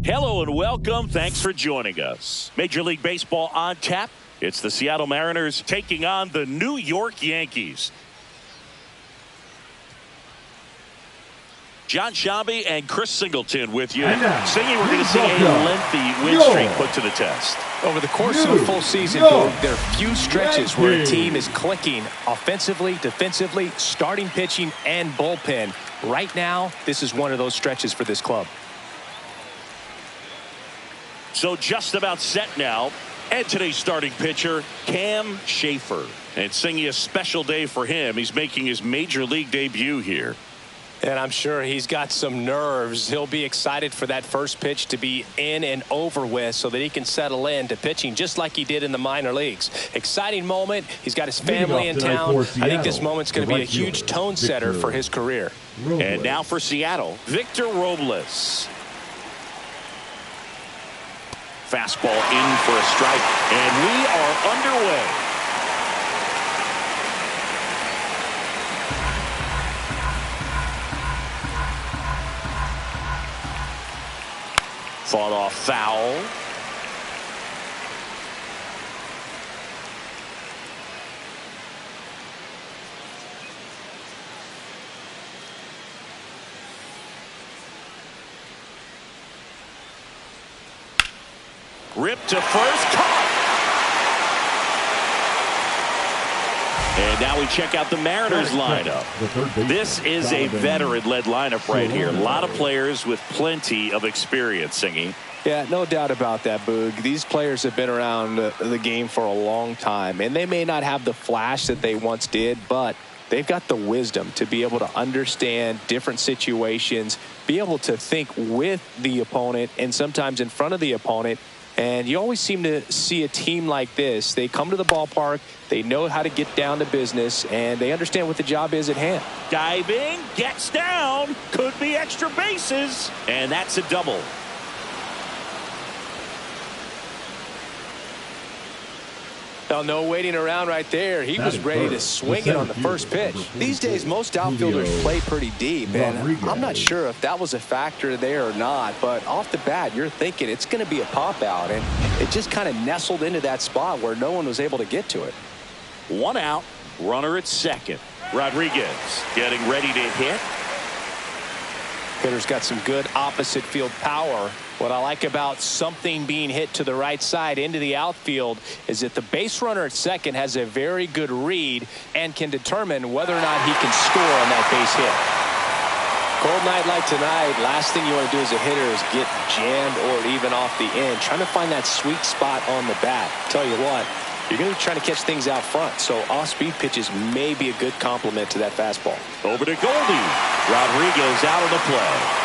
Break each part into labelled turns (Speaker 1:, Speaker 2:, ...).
Speaker 1: Hello and welcome. Thanks for joining us. Major League Baseball on tap. It's the Seattle Mariners taking on the New York Yankees. John Shambi and Chris Singleton with you. Singing, we're going to see a lengthy win streak put to the test.
Speaker 2: Over the course of a full season, there are few stretches where a team is clicking offensively, defensively, starting pitching, and bullpen. Right now, this is one of those stretches for this club.
Speaker 1: So just about set now. And today's starting pitcher, Cam Schaefer. And singing a special day for him. He's making his Major League debut here.
Speaker 2: And I'm sure he's got some nerves. He'll be excited for that first pitch to be in and over with so that he can settle in to pitching just like he did in the minor leagues. Exciting moment. He's got his family in town. I think this moment's going to be a huge tone setter for his career.
Speaker 1: And now for Seattle, Victor Robles. Fastball in for a strike, and we are underway. Fought off foul. Ripped to first, caught. And now we check out the Mariners lineup. This is a veteran-led lineup right here. A lot of players with plenty of experience, Singing.
Speaker 2: Yeah, no doubt about that, Boog. These players have been around the game for a long time, and they may not have the flash that they once did, but they've got the wisdom to be able to understand different situations, be able to think with the opponent and sometimes in front of the opponent. And you always seem to see a team like this. They come to the ballpark, they know how to get down to business, and they understand what the job is at hand.
Speaker 1: Diving, gets down, could be extra bases, and that's a double.
Speaker 2: Now, no waiting around right there. He was ready to swing it on the first pitch. These days, most outfielders play pretty deep, and I'm not sure if that was a factor there or not, but off the bat, you're thinking it's going to be a pop-out, and it just kind of nestled into that spot where no one was able to get to it.
Speaker 1: One out, runner at second. Rodriguez getting ready to hit.
Speaker 2: Hitter's got some good opposite field power. What I like about something being hit to the right side into the outfield is that the base runner at second has a very good read and can determine whether or not he can score on that base hit. Cold night like tonight, last thing you want to do as a hitter is get jammed or even off the end. Trying to find that sweet spot on the bat. Tell you what, you're going to be trying to catch things out front, so off-speed pitches may be a good complement to that fastball.
Speaker 1: Over to Goldie. Rodriguez out of the play.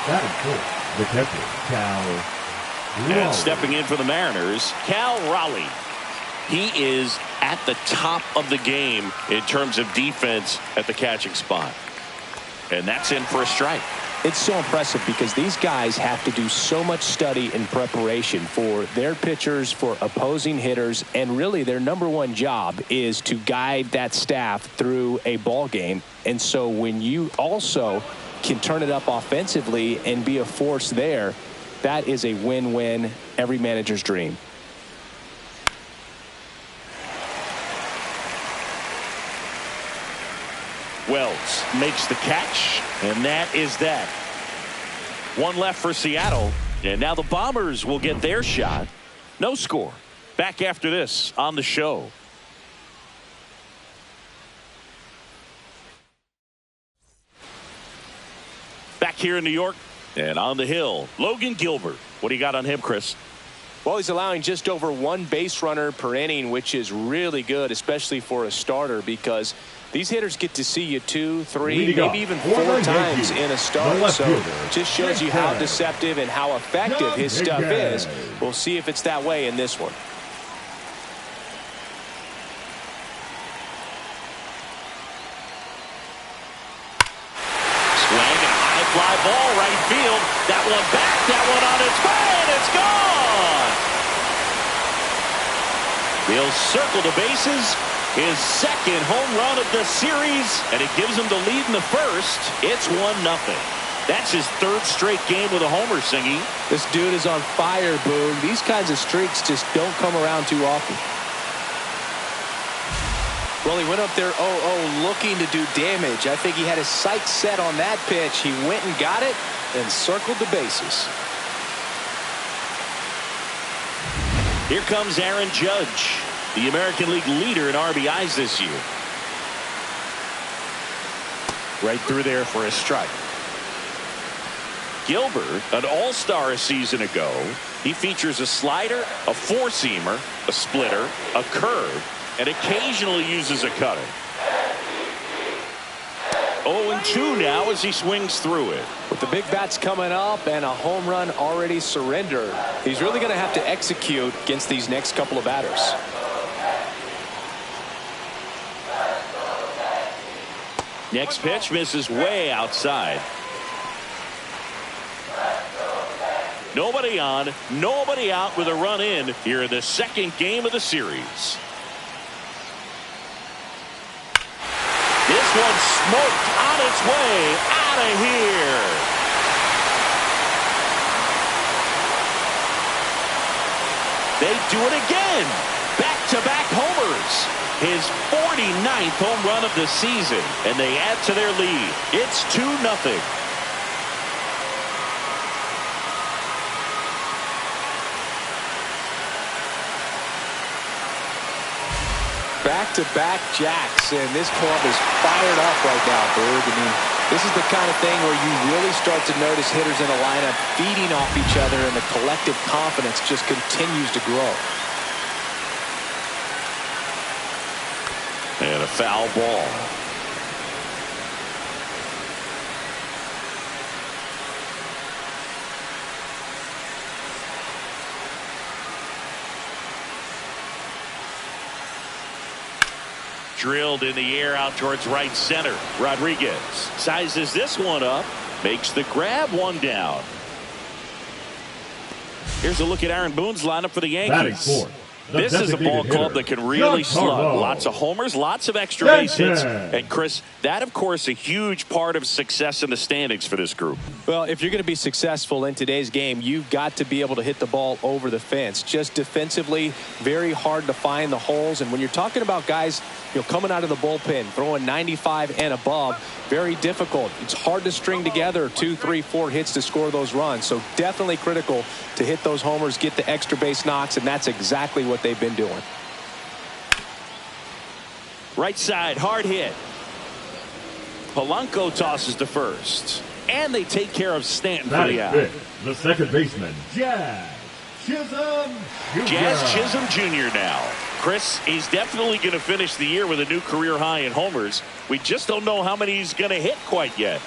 Speaker 3: The catcher, Cal.
Speaker 1: And stepping in for the Mariners, Cal Raleigh. He is at the top of the game in terms of defense at the catching spot. And that's in for a strike.
Speaker 2: It's so impressive because these guys have to do so much study and preparation for their pitchers, for opposing hitters, and really their number one job is to guide that staff through a ball game. And so when you also can turn it up offensively and be a force there, that is a win-win, every manager's dream.
Speaker 1: Wells makes the catch, and that is that. One left for Seattle, and now the Bombers will get their shot. No score. Back after this on the show. Back here in New York and on the hill, Logan Gilbert. What do you got on him, Chris?
Speaker 2: Well, he's allowing just over one base runner per inning, which is really good, especially for a starter, because these hitters get to see you 2, 3, maybe even 4 times in a start. So it just shows you how deceptive and how effective his stuff is. We'll see if it's that way in this one.
Speaker 1: Fly ball right field. That one back, that one on its way, and it's gone. He'll circle the bases, His second home run of the series, and it gives him the lead in the first. It's 1-0. That's his third straight game with a homer, Singy.
Speaker 2: This dude is on fire, Boone. These kinds of streaks just don't come around too often. Well, he went up there 0-0 looking to do damage. I think he had his sights set on that pitch. He went and got it and circled the bases.
Speaker 1: Here comes Aaron Judge, the American League leader in RBIs this year. Right through there for a strike. Gilbert, an all-star a season ago. He features a slider, a four-seamer, a splitter, a curve, and occasionally uses a cutter. 0-2 now as he swings through it.
Speaker 2: With the big bats coming up and a home run already surrendered, he's really going to have to execute against these next couple of batters.
Speaker 1: Next pitch misses way outside. Nobody on, nobody out with a run in here in the second game of the series. This one smoked on its way out of here. They do it again. Back-to-back homers. His 49th home run of the season, and they add to their lead. It's 2-0.
Speaker 2: Back-to-back jacks, and this club is fired up right now, Berg. I mean, this is the kind of thing where you really start to notice hitters in a lineup feeding off each other, and the collective confidence just continues to grow.
Speaker 1: And a foul ball. Drilled in the air out towards right center. Rodriguez sizes this one up, makes the grab, one down. Here's a look at Aaron Boone's lineup for the Yankees. This is a ball club that can really slug. Lots of homers, lots of extra base hits. And, Chris, that, of course, a huge part of success in the standings for this group.
Speaker 2: Well, if you're going to be successful in today's game, you've got to be able to hit the ball over the fence. Just defensively, very hard to find the holes. And when you're talking about guys, coming out of the bullpen, throwing 95 and above, very difficult. It's hard to string together 2, 3, 4 hits to score those runs. So definitely critical to hit those homers, get the extra base knocks, and that's exactly what they've been doing.
Speaker 1: Right side, hard hit. Polanco tosses to first. And they take care of Stanton for the out.
Speaker 3: The second baseman, Jazz Chisholm Jr.
Speaker 1: Jazz Chisholm Jr. now. Chris, he's definitely going to finish the year with a new career high in homers. We just don't know how many he's going to hit quite yet.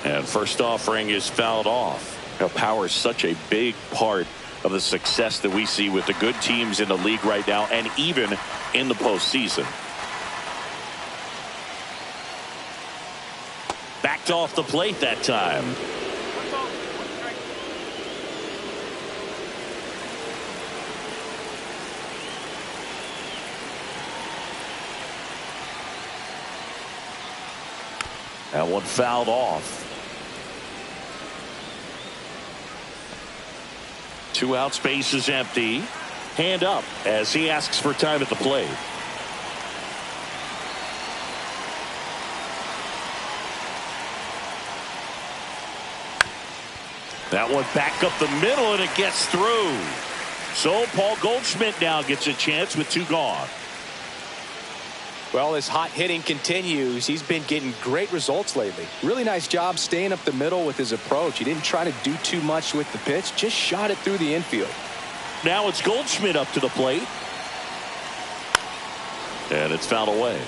Speaker 1: And first offering is fouled off. Power is such a big part of the success that we see with the good teams in the league right now, and even in the postseason. Backed off the plate that time. That one fouled off. 2 outs, base is empty. Hand up as he asks for time at the plate. That one back up the middle, and it gets through. So Paul Goldschmidt now gets a chance with 2 gone.
Speaker 2: Well, his hot hitting continues. He's been getting great results lately. Really nice job staying up the middle with his approach. He didn't try to do too much with the pitch, just shot it through the infield.
Speaker 1: Now it's Goldschmidt up to the plate. And it's fouled away.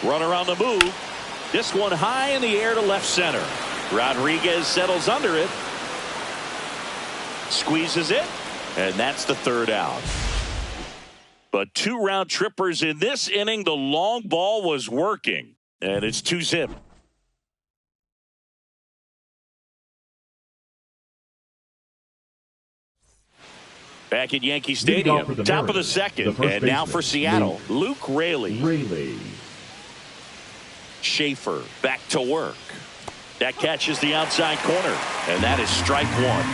Speaker 1: Runner on the move. This one high in the air to left center. Rodriguez settles under it. Squeezes it. And that's the 3rd out. But 2 round trippers in this inning. The long ball was working, and it's 2-zip. Back at Yankee Stadium, top of the second, and now for Seattle, Luke Raley. Schaefer back to work. That catches the outside corner, and that is strike 1.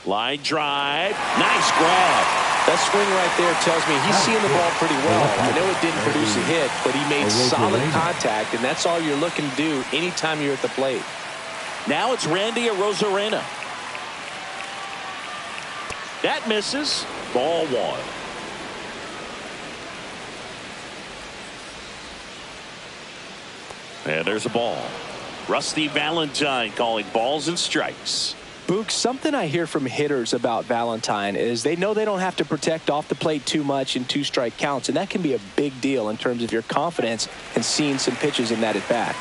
Speaker 1: Line drive, nice grab.
Speaker 2: That swing right there tells me he's seeing the ball pretty well. I know it didn't produce a hit, but he made solid contact, and that's all you're looking to do anytime you're at the plate.
Speaker 1: Now it's Randy Arozarena. That misses. Ball 1. And there's a ball. Rusty Valentine calling balls and strikes.
Speaker 2: Boog, something I hear from hitters about Valentine is they know they don't have to protect off the plate too much in 2-strike counts, and that can be a big deal in terms of your confidence and seeing some pitches in that at bat.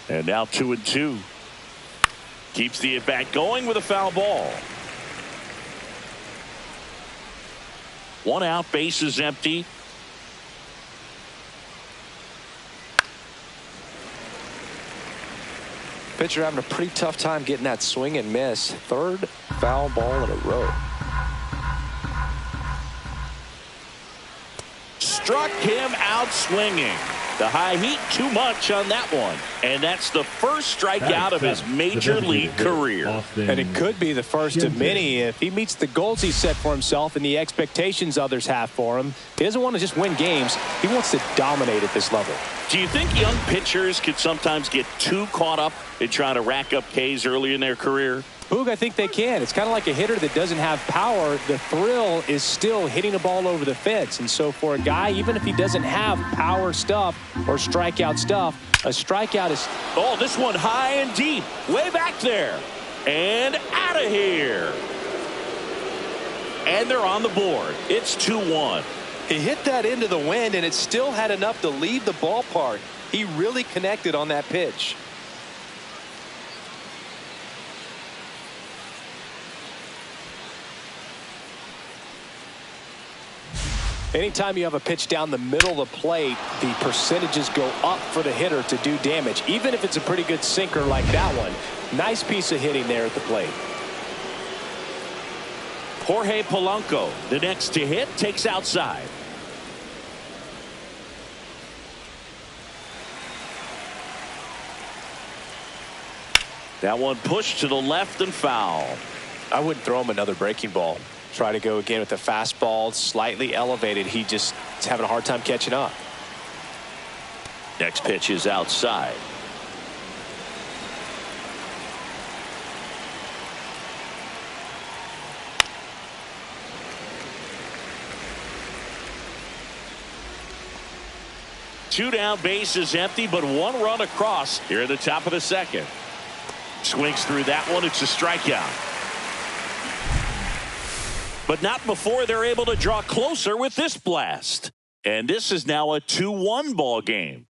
Speaker 1: And now 2-2. Keeps the at-bat going with a foul ball. 1 out, base is empty.
Speaker 2: Pitcher having a pretty tough time getting that swing and miss. 3rd foul ball in a row.
Speaker 1: Struck him out swinging. The high heat too much on that one. And that's the first strikeout of his major league career.
Speaker 2: And it could be the first of many if he meets the goals he set for himself and the expectations others have for him. He doesn't want to just win games. He wants to dominate at this level.
Speaker 1: Do you think young pitchers could sometimes get too caught up in trying to rack up Ks early in their career?
Speaker 2: Boog, I think they can. It's kind of like a hitter that doesn't have power. The thrill is still hitting a ball over the fence. And so for a guy, even if he doesn't have power stuff or strikeout stuff, a strikeout is...
Speaker 1: Oh, this one high and deep. Way back there. And out of here. And they're on the board. It's 2-1.
Speaker 2: He hit that into the wind, and it still had enough to leave the ballpark. He really connected on that pitch. Anytime you have a pitch down the middle of the plate, the percentages go up for the hitter to do damage, even if it's a pretty good sinker like that one. Nice piece of hitting there at the plate.
Speaker 1: Jorge Polanco, the next to hit, takes outside. That one pushed to the left and foul.
Speaker 2: I wouldn't throw him another breaking ball. Try to go again with the fastball, slightly elevated. He just is having a hard time catching up.
Speaker 1: Next pitch is outside. Two down, base is empty, but 1 run across here at the top of the second. Swings through that one. It's a strikeout. But not before they're able to draw closer with this blast. And this is now a 2-1 ball game.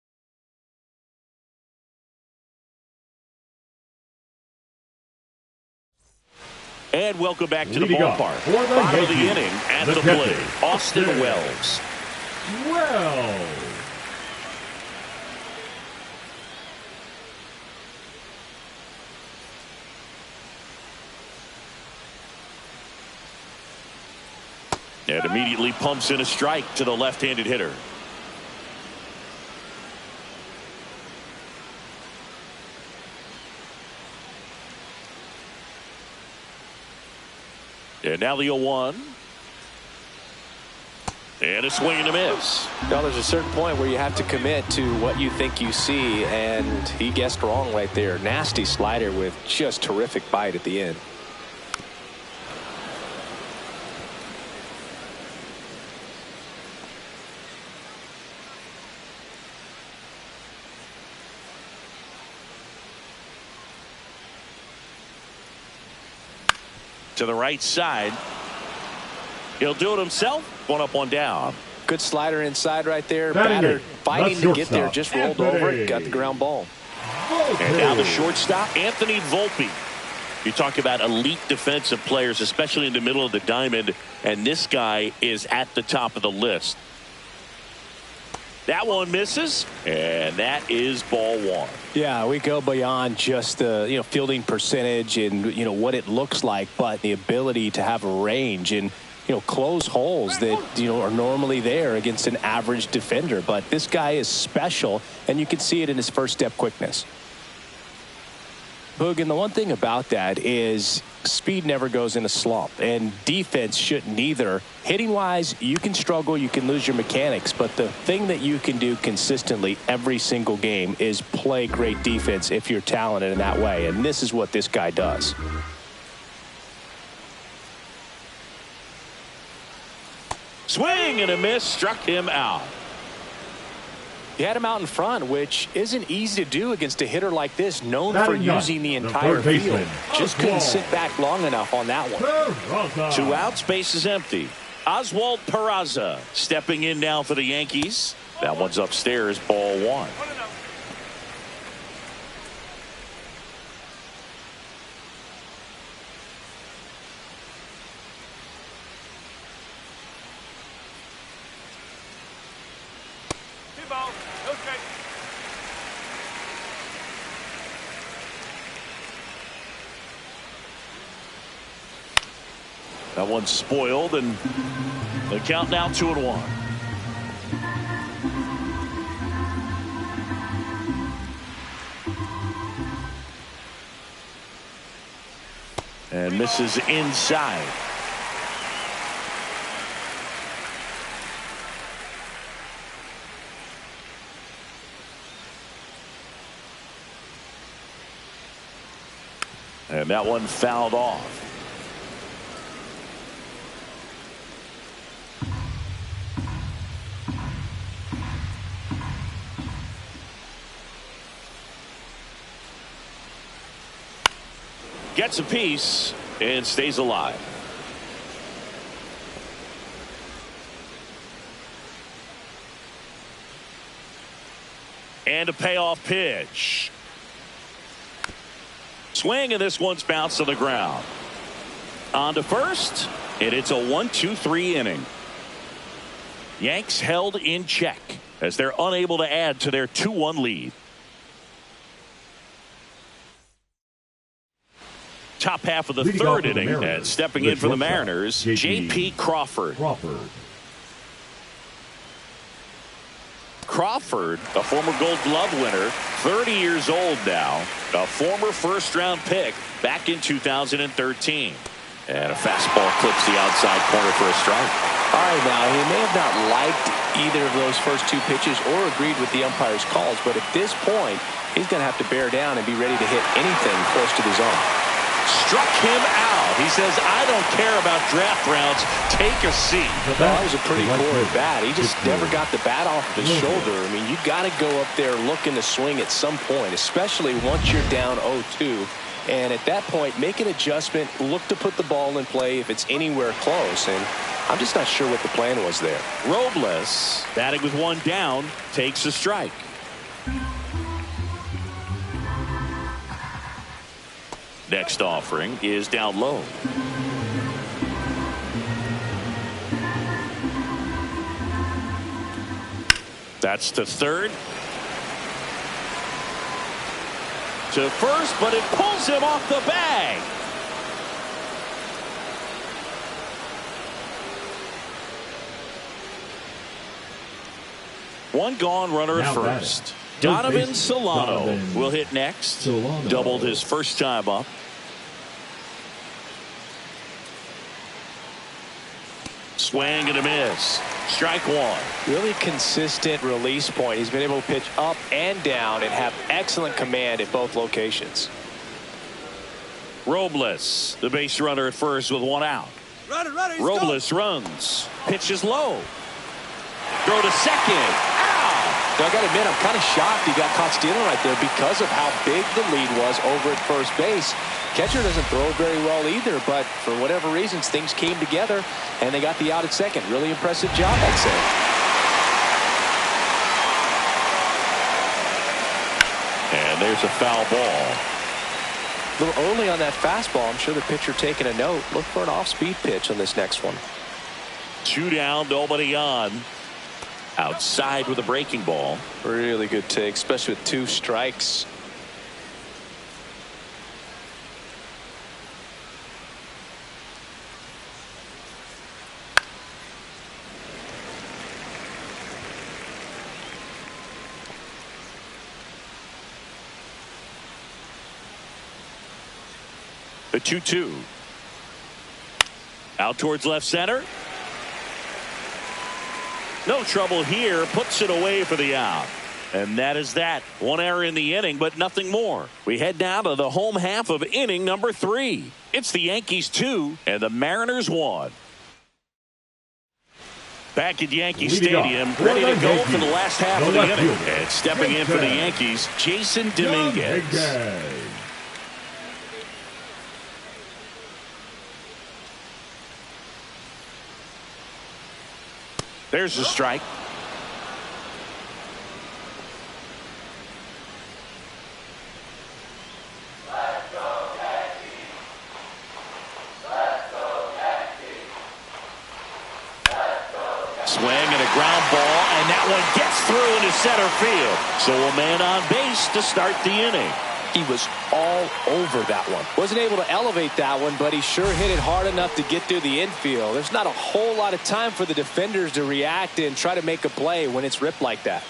Speaker 1: And welcome back to the ballpark. Bottom of the inning at the plate, Austin Wells. And immediately pumps in a strike to the left-handed hitter. And now the 0-1. And a swing and a miss.
Speaker 2: Now there's a certain point where you have to commit to what you think you see, and he guessed wrong right there. Nasty slider with just terrific bite at the end.
Speaker 1: to the right side. He'll do it himself. One up, one down.
Speaker 2: Good slider inside right there. Batter fighting to get there. Just rolled over it. Got the ground ball.
Speaker 1: And now the shortstop, Anthony Volpe. You talk about elite defensive players, especially in the middle of the diamond, and this guy is at the top of the list. That one misses, and that is ball one.
Speaker 2: Yeah, we go beyond just the fielding percentage and what it looks like, but the ability to have a range and close holes that are normally there against an average defender. But this guy is special, and you can see it in his first step quickness. Boog, and the one thing about that is speed never goes in a slump, and defense shouldn't either. Hitting-wise, you can struggle, you can lose your mechanics, but the thing that you can do consistently every single game is play great defense if you're talented in that way, and this is what this guy does.
Speaker 1: Swing and a miss, struck him out.
Speaker 2: He had him out in front, which isn't easy to do against a hitter like this, known for using the entire field. Just couldn't sit back long enough on that one.
Speaker 1: 2 outs, base is empty. Oswald Peraza stepping in now for the Yankees. That one's upstairs, ball one. That one's spoiled, and the count now 2-1. And misses inside. And that one fouled off. Gets a piece and stays alive. And a payoff pitch. Swing, and this one's bounced to the ground. On to first, and it's a 1-2-3 inning. Yanks held in check as they're unable to add to their 2-1 lead. Top half of the third inning, and stepping in for the Mariners, J.P. Crawford. Crawford, a former Gold Glove winner, 30 years old now, a former first-round pick back in 2013. And a fastball clips the outside corner for a strike.
Speaker 2: All right, now, he may have not liked either of those first two pitches or agreed with the umpire's calls, but at this point, he's going to have to bear down and be ready to hit anything close to the zone.
Speaker 1: Struck him out. He says, I don't care about draft rounds. Take a seat.
Speaker 2: That was a pretty poor at bat. He just never got the bat off his shoulder. I mean, you got to go up there looking to swing at some point, especially once you're down 0-2. And at that point, make an adjustment, look to put the ball in play if it's anywhere close. And I'm just not sure what the plan was there.
Speaker 1: Robles, batting with one down, takes a strike. Next offering is down low. That's to third. To first, but it pulls him off the bag. One gone, runner at first. Donovan Solano will hit next. Doubled his first time up. Swing and a miss. Strike one.
Speaker 2: Really consistent release point. He's been able to pitch up and down and have excellent command at both locations.
Speaker 1: Robles, the base runner at first with one out. Robles runs. Pitches low. Throw to second. Out.
Speaker 2: Now, I got to admit, I'm kind of shocked he got caught stealing right there because of how big the lead was over at first base. Catcher doesn't throw very well either, but for whatever reasons, things came together, and they got the out at second. Really impressive job, I'd say.
Speaker 1: And there's a foul ball.
Speaker 2: A little early on that fastball. I'm sure the pitcher taking a note. Look for an off-speed pitch on this next one.
Speaker 1: 2 down, nobody on. Outside with a breaking ball.
Speaker 2: Really good take, especially with 2 strikes.
Speaker 1: The 2-2. Out towards left center. No trouble here. Puts it away for the out. And that is that. 1 error in the inning, but nothing more. We head now to the home half of inning number 3. It's the Yankees 2 and the Mariners 1. Back at Yankee Stadium, ready to go for the last half of the inning. And stepping in for the Yankees, Jason Dominguez. There's the strike. Swing and a ground ball, and that one gets through into center field. So a man on base to start the inning.
Speaker 2: He was all over that one. Wasn't able to elevate that one, but he sure hit it hard enough to get through the infield. There's not a whole lot of time for the defenders to react and try to make a play when it's ripped like that.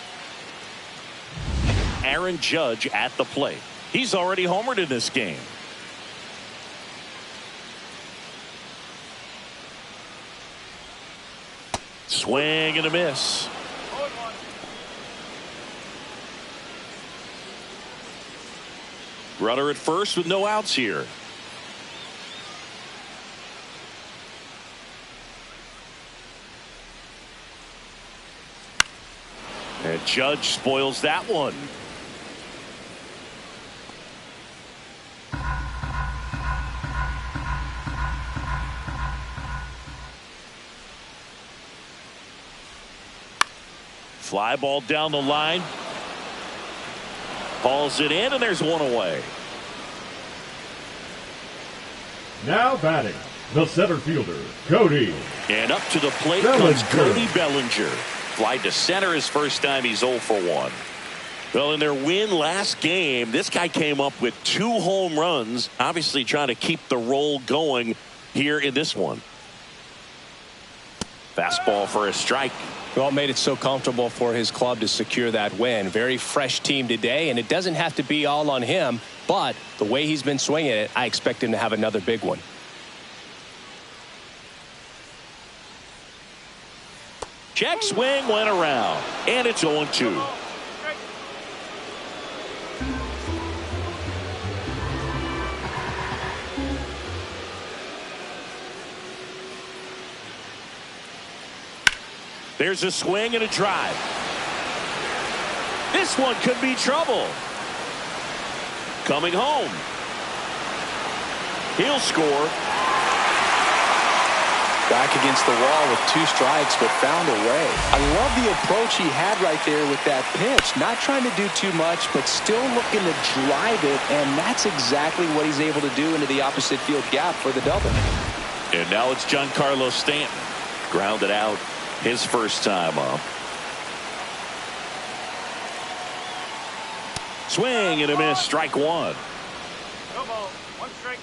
Speaker 1: Aaron Judge at the plate. He's already homered in this game. Swing and a miss. Runner at first with no outs here. And Judge spoils that one. Fly ball down the line. Hauls it in, and there's one away.
Speaker 3: Now batting, the center fielder, Cody.
Speaker 1: And up to the plate comes Cody Bellinger. Fly to center his first time. He's 0 for 1. Well, in their win last game, this guy came up with 2 home runs, obviously trying to keep the roll going here in this one. Fastball for a strike.
Speaker 2: Well, made it so comfortable for his club to secure that win. Very fresh team today, and it doesn't have to be all on him, but the way he's been swinging it, I expect him to have another big one.
Speaker 1: Check swing went around, and it's 0-2. There's a swing and a drive. This one could be trouble. Coming home. He'll score.
Speaker 2: Back against the wall with 2 strikes, but found a way. I love the approach he had right there with that pitch. Not trying to do too much, but still looking to drive it, and that's exactly what he's able to do into the opposite field gap for the double.
Speaker 1: And now it's Giancarlo Stanton. Grounded out his first time up. Swing and a miss, strike 1.
Speaker 4: No ball, 1 strike.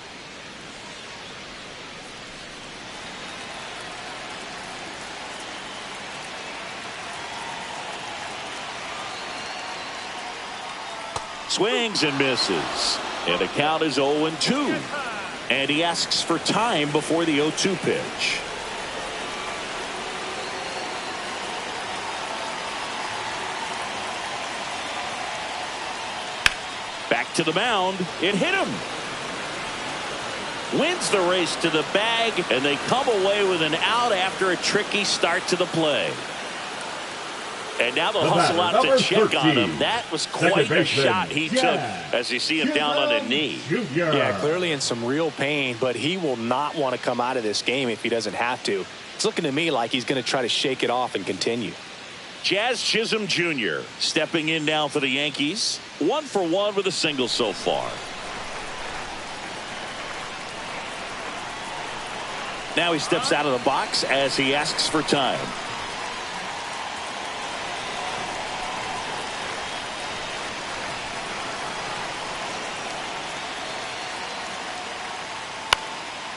Speaker 1: Swings and misses. And the count is 0-2. And he asks for time before the 0-2 pitch. Back to the mound. It hit him. Wins the race to the bag, and they come away with an out after a tricky start to the play. And now they'll
Speaker 3: The
Speaker 1: hustle
Speaker 3: batter,
Speaker 1: out to
Speaker 3: number
Speaker 1: check
Speaker 3: 13.
Speaker 1: on him. That was quite a
Speaker 3: baseman,
Speaker 1: shot he took as you see him down on a knee.
Speaker 2: Yeah, clearly in some real pain, but he will not want to come out of this game if he doesn't have to. It's looking to me like he's going to try to shake it off and continue.
Speaker 1: Jazz Chisholm Jr. stepping in now for the Yankees. 1 for 1 with a single so far. Now he steps out of the box as he asks for time.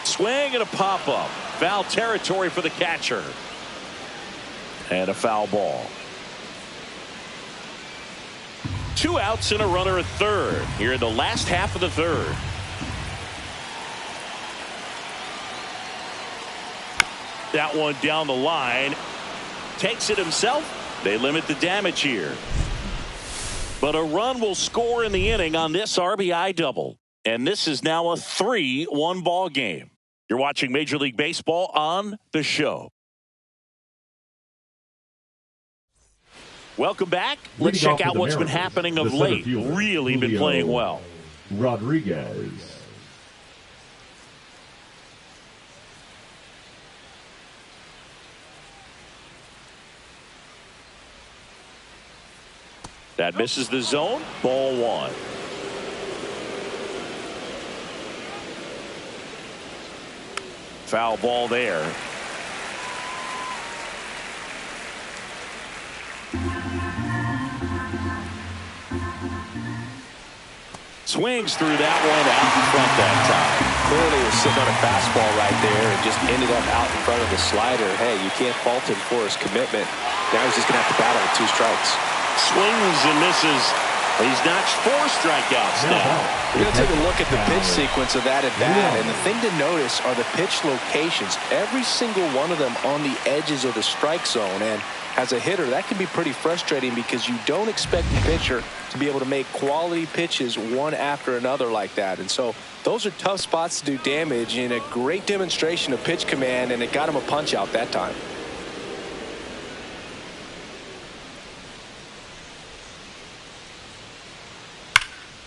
Speaker 1: Swing and a pop-up. Foul territory for the catcher. And a foul ball. 2 outs and a runner at third here in the last half of the third. That one down the line. Takes it himself. They limit the damage here. But a run will score in the inning on this RBI double. And this is now a 3-1 ball game. You're watching Major League Baseball on The Show. Welcome back. Let's check out what's been happening of late. Really been playing well.
Speaker 3: Rodriguez.
Speaker 1: That misses the zone. Ball 1. Foul ball there. Swings through that one out in front that time.
Speaker 2: Clearly was sitting on a fastball right there and just ended up out in front of the slider. Hey, you can't fault him for his commitment. Now he's just going to have to battle with 2 strikes.
Speaker 1: Swings and misses. He's notched 4 strikeouts now.
Speaker 2: We're going to take a look at the pitch sequence of that at bat, and the thing to notice are the pitch locations. Every single one of them on the edges of the strike zone, and as a hitter, that can be pretty frustrating because you don't expect the pitcher to be able to make quality pitches one after another like that. And so those are tough spots to do damage, and a great demonstration of pitch command, and it got him a punch out that time.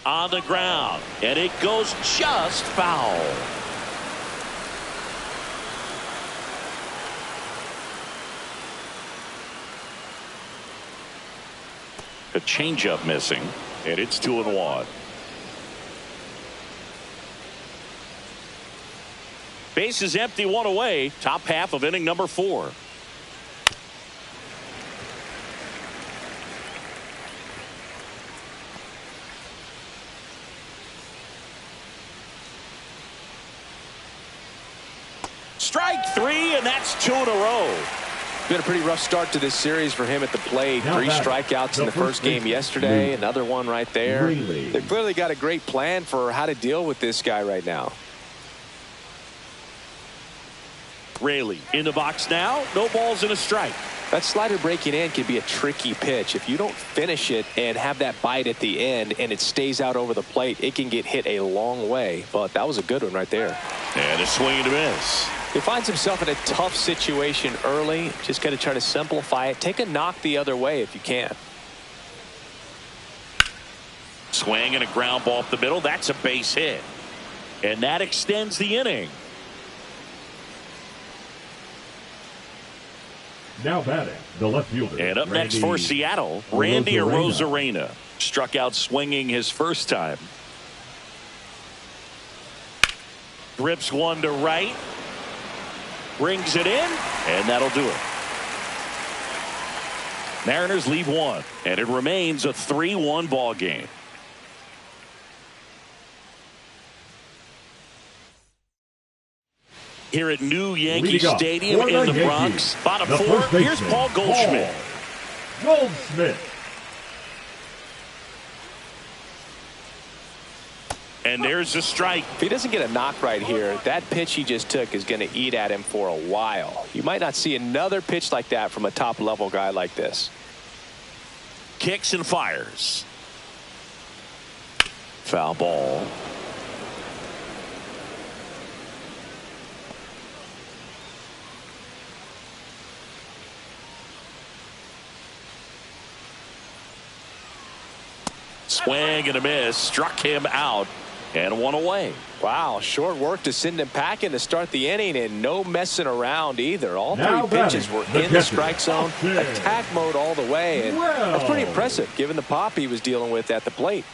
Speaker 1: On the ground, and it goes just foul. A changeup missing, and it's 2-1. Base is empty, 1 away. Top half of inning number 4. Strike 3, and that's 2 in a row.
Speaker 2: Been a pretty rough start to this series for him at the plate. 3 strikeouts in the first game yesterday. Another one right there. They've clearly got a great plan for how to deal with this guy right now.
Speaker 1: Raley in the box now. No balls and a strike.
Speaker 2: That slider breaking in can be a tricky pitch. If you don't finish it and have that bite at the end and it stays out over the plate, it can get hit a long way. But that was a good one right there.
Speaker 1: And a swing and a miss.
Speaker 2: He finds himself in a tough situation early. Just got to try to simplify it. Take a knock the other way if you can.
Speaker 1: Swing and a ground ball up the middle. That's a base hit. And that extends the inning.
Speaker 3: Now batting, the left fielder.
Speaker 1: And up next for Seattle, Randy Arozarena. Struck out swinging his first time. Drips one to right. Brings it in, and that'll do it. Mariners leave 1, and it remains a 3-1 ball game. Here at New Yankee Stadium in the Bronx. Bottom 4, here's Paul Goldschmidt. And there's a strike.
Speaker 2: If he doesn't get a knock right here, that pitch he just took is going to eat at him for a while. You might not see another pitch like that from a top-level guy like this.
Speaker 1: Kicks and fires. Foul ball. Swing and a miss. Struck him out and one away.
Speaker 2: Wow, short work to send him packing to start the inning, and no messing around either. All
Speaker 3: Now
Speaker 2: three pitches were in the strike zone,
Speaker 3: Okay.
Speaker 2: attack mode all the way, and that's pretty impressive given the pop he was dealing with at the plate.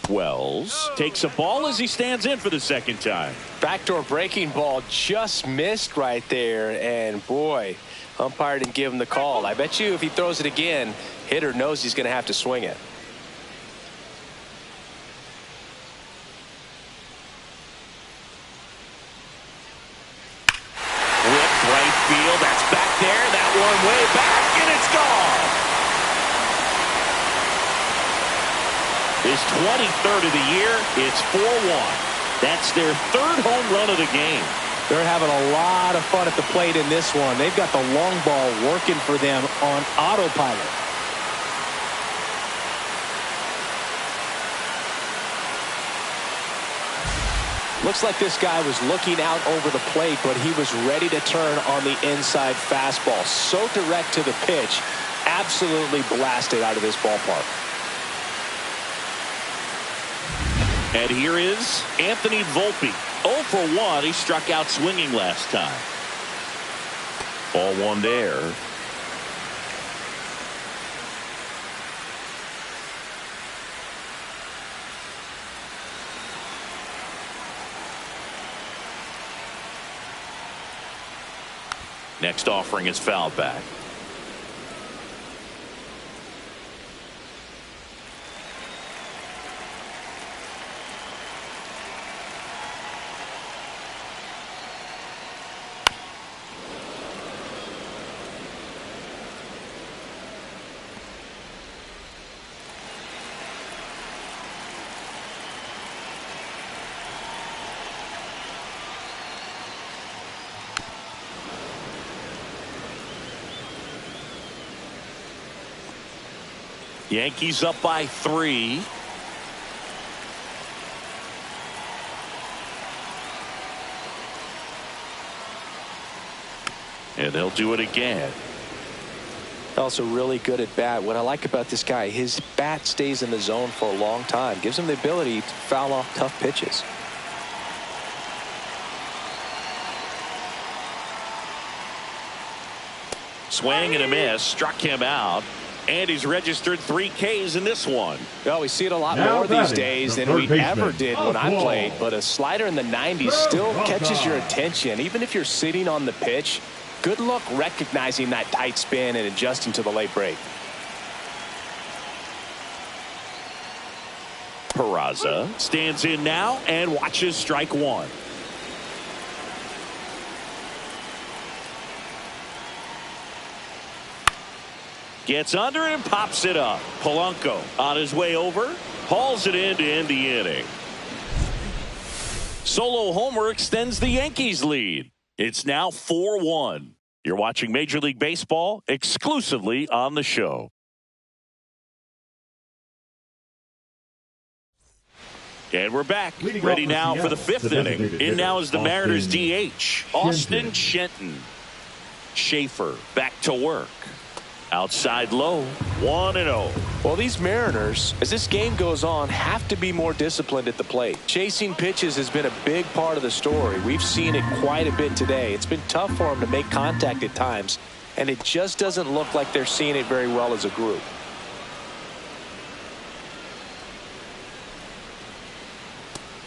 Speaker 1: Wells takes a ball as he stands in for the second time.
Speaker 2: Backdoor breaking ball just missed right there, and boy, umpire didn't give him the call. I bet you if he throws it again, hitter knows he's going to have to swing it.
Speaker 1: Whipped right field. That's back there. That one way back, and it's gone. His 23rd of the year. It's 4-1. That's their third home run of the game.
Speaker 2: They're having a lot of fun at the plate in this one. They've got the long ball working for them on autopilot. Looks like this guy was looking out over the plate, but he was ready to turn on the inside fastball. So direct to the pitch, absolutely blasted out of this ballpark.
Speaker 1: And here is Anthony Volpe. 0 for 1. He struck out swinging last time. Ball one there. Next offering is foul back. Yankees up by 3. And they'll do it again.
Speaker 2: Also really good at bat. What I like about this guy, his bat stays in the zone for a long time. Gives him the ability to foul off tough pitches.
Speaker 1: Swing and a miss. Struck him out. And he's registered 3 Ks in this one.
Speaker 2: Well, we see it a lot
Speaker 3: Now
Speaker 2: more these
Speaker 3: batting,
Speaker 2: days
Speaker 3: the
Speaker 2: than we
Speaker 3: third
Speaker 2: ever
Speaker 3: baseman,
Speaker 2: did when I
Speaker 3: Oswald.
Speaker 2: played. But a slider in the 90s still catches your attention. Even if you're sitting on the pitch, good luck recognizing that tight spin and adjusting to the late break.
Speaker 1: Peraza stands in now and watches strike one. Gets under it and pops it up. Polanco on his way over. Hauls it in to end the inning. Solo homer extends the Yankees lead. It's now 4-1. You're watching Major League Baseball exclusively on the show. And we're back. Ready now for the 5th inning. In now is the Mariners DH, Austin Shenton. Schaefer back to work. Outside low, 1-0.
Speaker 2: Well, these Mariners, as this game goes on, have to be more disciplined at the plate. Chasing pitches has been a big part of the story. We've seen it quite a bit today. It's been tough for them to make contact at times, and it just doesn't look like they're seeing it very well as a group.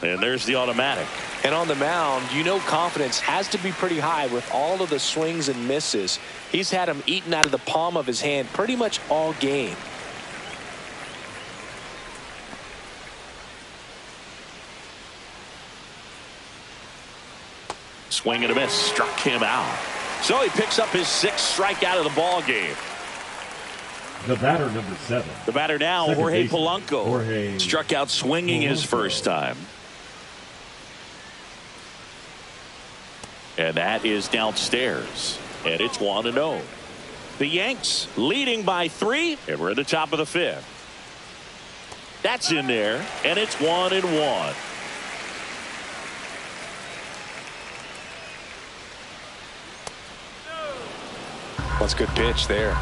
Speaker 1: And there's the automatic.
Speaker 2: And on the mound, you know confidence has to be pretty high with all of the swings and misses. He's had them eaten out of the palm of his hand pretty much all game.
Speaker 1: Swing and a miss. Struck him out. So he picks up his 6th strikeout of the ball game.
Speaker 3: The batter, number 7.
Speaker 1: The batter now,
Speaker 3: Second
Speaker 1: Jorge
Speaker 3: baseman,
Speaker 1: Polanco.
Speaker 3: Jorge
Speaker 1: Struck out swinging his
Speaker 3: Polanco.
Speaker 1: first time. And that is downstairs. And it's 1-0. The Yanks leading by 3. And we're at the top of the 5th. That's in there. And it's 1-1.
Speaker 2: That's a good pitch there.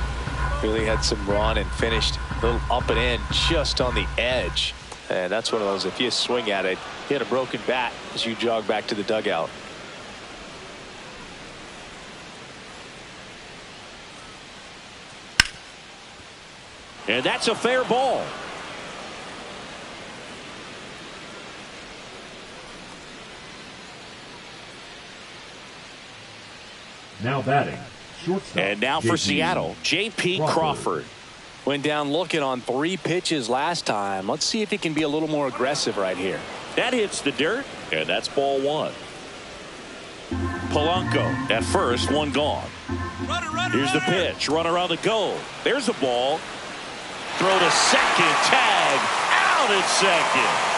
Speaker 2: Really had some run and finished a little up and in just on the edge. And that's one of those, if you swing at it, hit a broken bat as you jog back to the dugout.
Speaker 1: And that's a fair ball.
Speaker 3: Now batting, shortstop.
Speaker 1: And now for Seattle, J.P. Crawford.
Speaker 2: Went down looking on 3 pitches last time. Let's see if he can be a little more aggressive right here.
Speaker 1: That hits the dirt, and that's ball 1. Polanco at first, 1 gone. Here's the pitch, runner on the go. There's a ball. Throw to second, tag, out at second.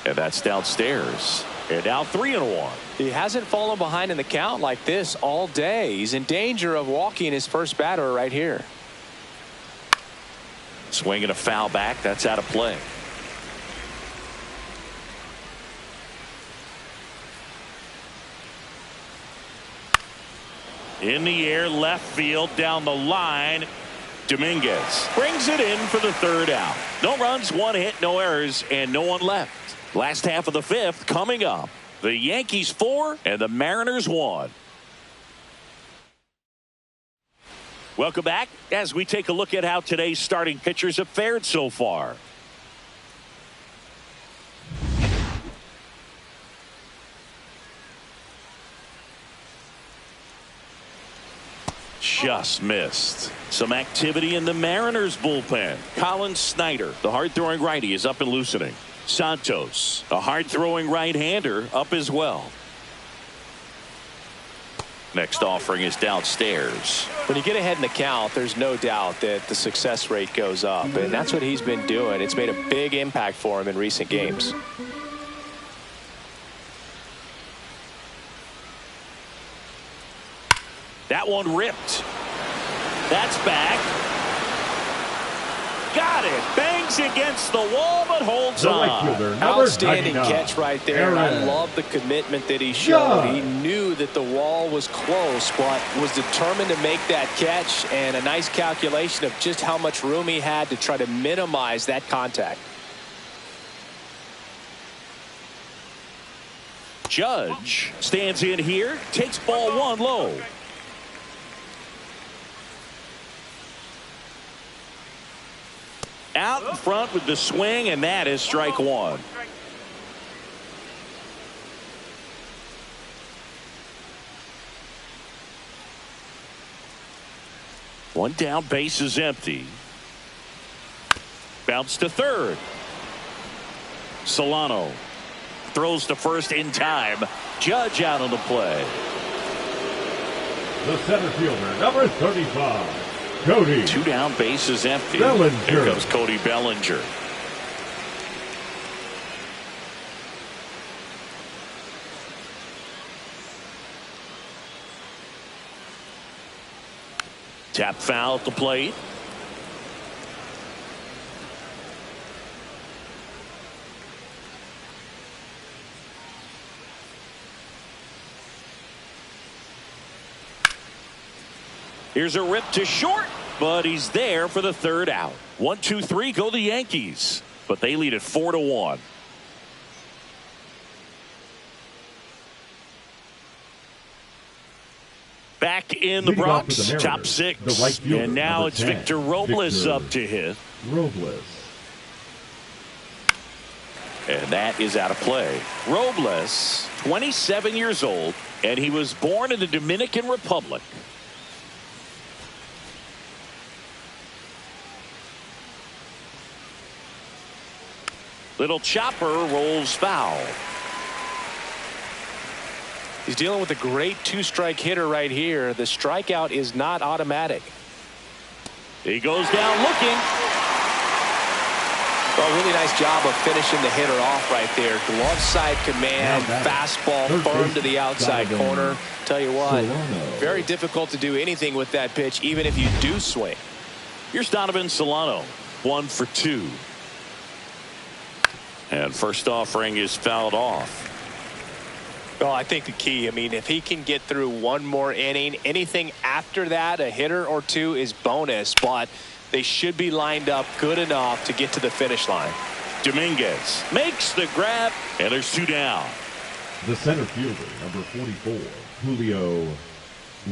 Speaker 1: And that's downstairs. And now 3-1.
Speaker 2: He hasn't fallen behind in the count like this all day. He's in danger of walking his first batter right here.
Speaker 1: Swinging a foul back. That's out of play. In the air, left field, down the line. Dominguez brings it in for the 3rd out. No runs, 1 hit, no errors, and no one left. Last half of the 5th coming up. The Yankees 4 and the Mariners 1. Welcome back as we take a look at how today's starting pitchers have fared so far. Just missed. Some activity in the Mariners bullpen. Colin Snyder, the hard-throwing righty, is up and loosening. Santos, a hard-throwing right-hander, up as well. Next offering is downstairs.
Speaker 2: When you get ahead in the count, there's no doubt that the success rate goes up, and that's what he's been doing. It's made a big impact for him in recent games.
Speaker 1: That one ripped. That's back. Got it. Bangs against the wall, but holds on.
Speaker 2: Outstanding catch right there. And I love the commitment that he showed. He knew that the wall was close, but was determined to make that catch, and a nice calculation of just how much room he had to try to minimize that contact.
Speaker 1: Judge stands in here, takes ball 1 low. Out in front with the swing, and that is strike 1. One down, base is empty. Bounce to third. Solano throws to first in time. Judge out on the play.
Speaker 3: The center fielder, number 35. Cody.
Speaker 1: 2 down, base is empty.
Speaker 3: Bellinger.
Speaker 1: Here goes Cody Bellinger. Tap foul at the plate. Here's a rip to short, but he's there for the 3rd out. 1, 2, 3 go the Yankees, but they lead it 4-1. Back in the Bronx, top 6, right, and now it's 10, Victor Robles up to hit.
Speaker 3: Robles.
Speaker 1: And that is out of play. Robles, 27 years old, and he was born in the Dominican Republic. Little chopper rolls foul.
Speaker 2: He's dealing with a great 2-strike hitter right here. The strikeout is not automatic.
Speaker 1: He goes down looking.
Speaker 2: Well, really nice job of finishing the hitter off right there. Glove side command, fastball firm to the outside corner. Tell you what, very difficult to do anything with that pitch, even if you do swing.
Speaker 1: Here's Donovan Solano, 1 for 2. And first offering is fouled off.
Speaker 2: Well, I think the key, I mean, if he can get through one more inning, anything after that, a hitter or two is bonus, but they should be lined up good enough to get to the finish line.
Speaker 1: Dominguez makes the grab, and there's 2 down.
Speaker 3: The center fielder, number 44, Julio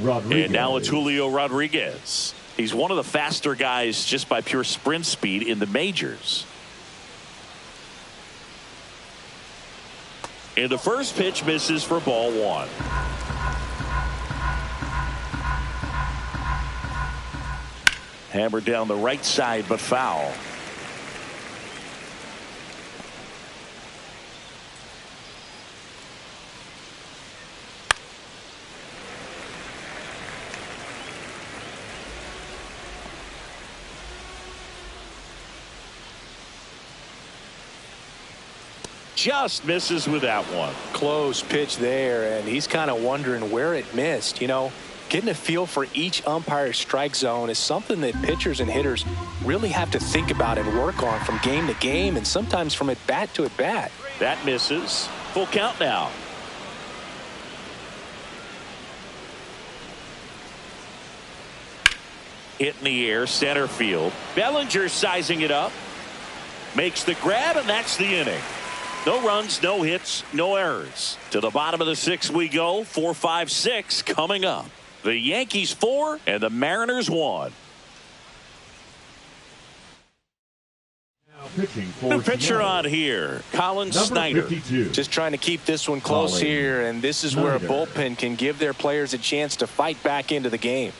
Speaker 3: Rodriguez.
Speaker 1: And now it's Julio Rodriguez. He's one of the faster guys just by pure sprint speed in the majors. And the first pitch misses for ball 1. Hammered down the right side, but foul. Just misses with that one.
Speaker 2: Close pitch there, and he's kind of wondering where it missed. You know, getting a feel for each umpire's strike zone is something that pitchers and hitters really have to think about and work on from game to game, and sometimes from at bat to at bat.
Speaker 1: That misses. Full count now. Hit in the air, center field. Bellinger sizing it up. Makes the grab, and that's the inning. No runs, no hits, no errors. To the bottom of the 6th we go. 4, 5, 6 coming up. The Yankees 4 and the Mariners 1. The pitcher on here, Colin Snyder.
Speaker 3: 52.
Speaker 2: Just trying to keep this one close here, and this is where a bullpen can give their players a chance to fight back into the game.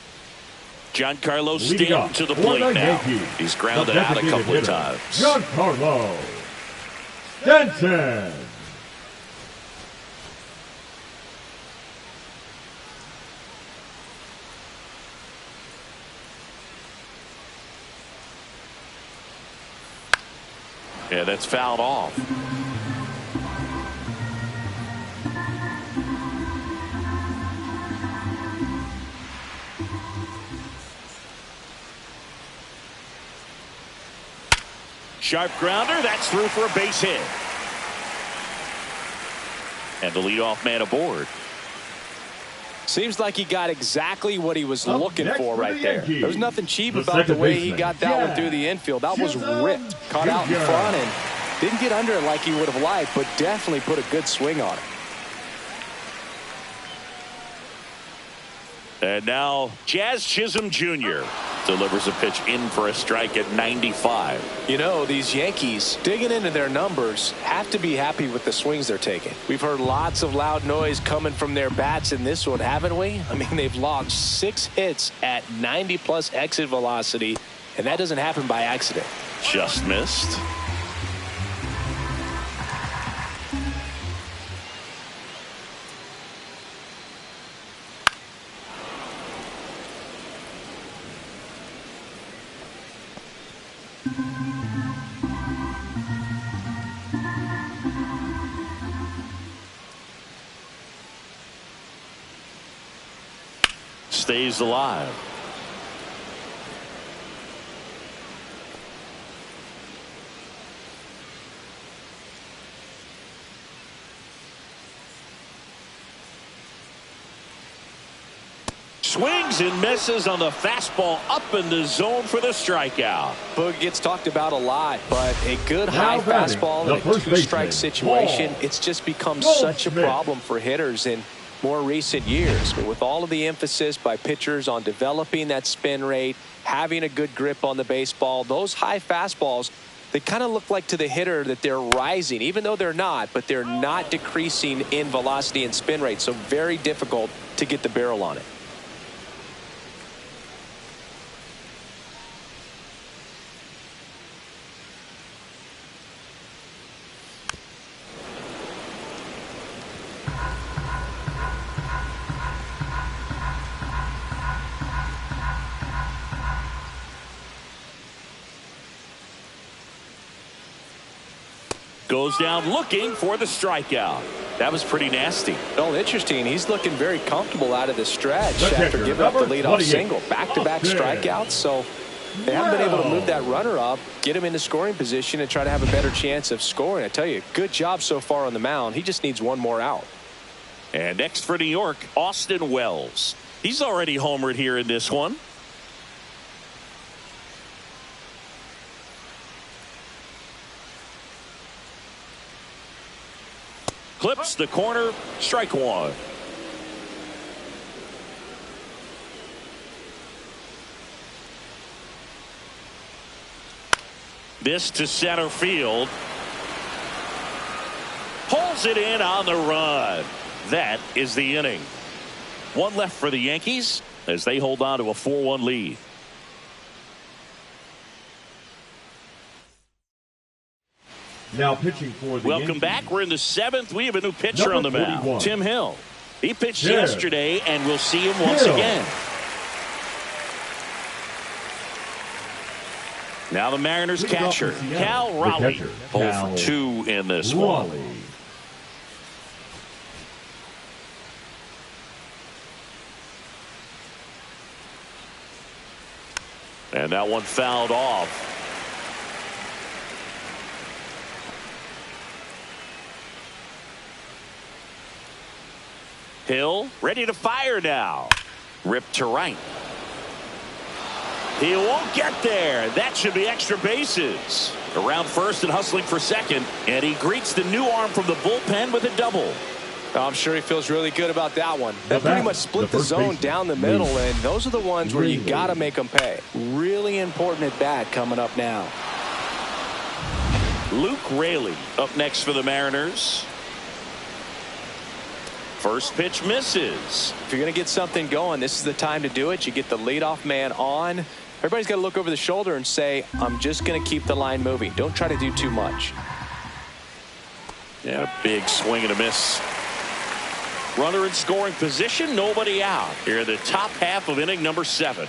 Speaker 1: Giancarlo Stanton to the plate now. He's grounded out a couple of times.
Speaker 3: Giancarlo Stanton.
Speaker 1: Yeah, that's fouled off. Sharp grounder, that's through for a base hit. And the leadoff man aboard.
Speaker 2: Seems like he got exactly what he was looking for right there. There was nothing cheap about the way he got that one through the infield. That was ripped. Caught out in front and didn't get under it like he would have liked, but definitely put a good swing on it.
Speaker 1: And now Jazz Chisholm Jr. delivers a pitch in for a strike at 95.
Speaker 2: You know, these Yankees, digging into their numbers, have to be happy with the swings they're taking. We've heard lots of loud noise coming from their bats in this one, haven't we? I mean, they've logged 6 hits at 90+ exit velocity, and that doesn't happen by accident.
Speaker 1: Just missed. Stays alive. Swings and misses on the fastball up in the zone for the strikeout.
Speaker 2: Boog gets talked about a lot, but a good high fastball in a 2-strike situation, it's just become such a problem for hitters in more recent years. But with all of the emphasis by pitchers on developing that spin rate, having a good grip on the baseball, those high fastballs, they kind of look like to the hitter that they're rising, even though they're not, but they're not decreasing in velocity and spin rate. So very difficult to get the barrel on it.
Speaker 1: goes down looking for the strikeout. That was pretty nasty.
Speaker 2: Well, interesting. He's looking very comfortable out of the stretch
Speaker 3: The
Speaker 2: after
Speaker 3: catcher,
Speaker 2: giving up the
Speaker 3: number
Speaker 2: leadoff
Speaker 3: 28.
Speaker 2: single. Back-to-back strikeouts, so they haven't been able to move that runner up, get him into scoring position, and try to have a better chance of scoring. I tell you, good job so far on the mound. He just needs one more out.
Speaker 1: And next for New York, Austin Wells. He's already homered here in this one. Clips the corner, strike one. This to center field. Pulls it in on the run. That is the inning. One left for the Yankees as they hold on to a 4-1 lead.
Speaker 3: Now pitching for the
Speaker 1: Welcome
Speaker 3: Yankees.
Speaker 1: back. We're in the 7th. We have a new pitcher
Speaker 3: Number
Speaker 1: on the mound.
Speaker 3: 41.
Speaker 1: Tim Hill. He pitched
Speaker 3: Hill.
Speaker 1: yesterday, and we'll see him once
Speaker 3: Hill.
Speaker 1: again. Now the Mariners
Speaker 3: Leading off
Speaker 1: catcher,
Speaker 3: for Seattle,
Speaker 1: Cal
Speaker 3: the
Speaker 1: Raleigh.
Speaker 3: catcher,
Speaker 1: 0
Speaker 3: Cal
Speaker 1: for 2 in this one.
Speaker 3: Raleigh.
Speaker 1: And that one fouled off. Hill ready to fire now. Ripped to right. He won't get there. That should be extra bases. Around first and hustling for second. And he greets the new arm from the bullpen with a double.
Speaker 2: I'm sure he feels really good about that one. That pretty much split the zone down the middle, and those are the ones where you got to make them pay.
Speaker 5: Really important at bat coming up now.
Speaker 1: Luke Raley up next for the Mariners. First pitch misses.
Speaker 2: If you're going to get something going, this is the time to do it. You get the leadoff man on. Everybody's got to look over the shoulder and say, I'm just going to keep the line moving. Don't try to do too much.
Speaker 1: Yeah, a big swing and a miss. Runner in scoring position, nobody out. Here in the top half of inning number 7.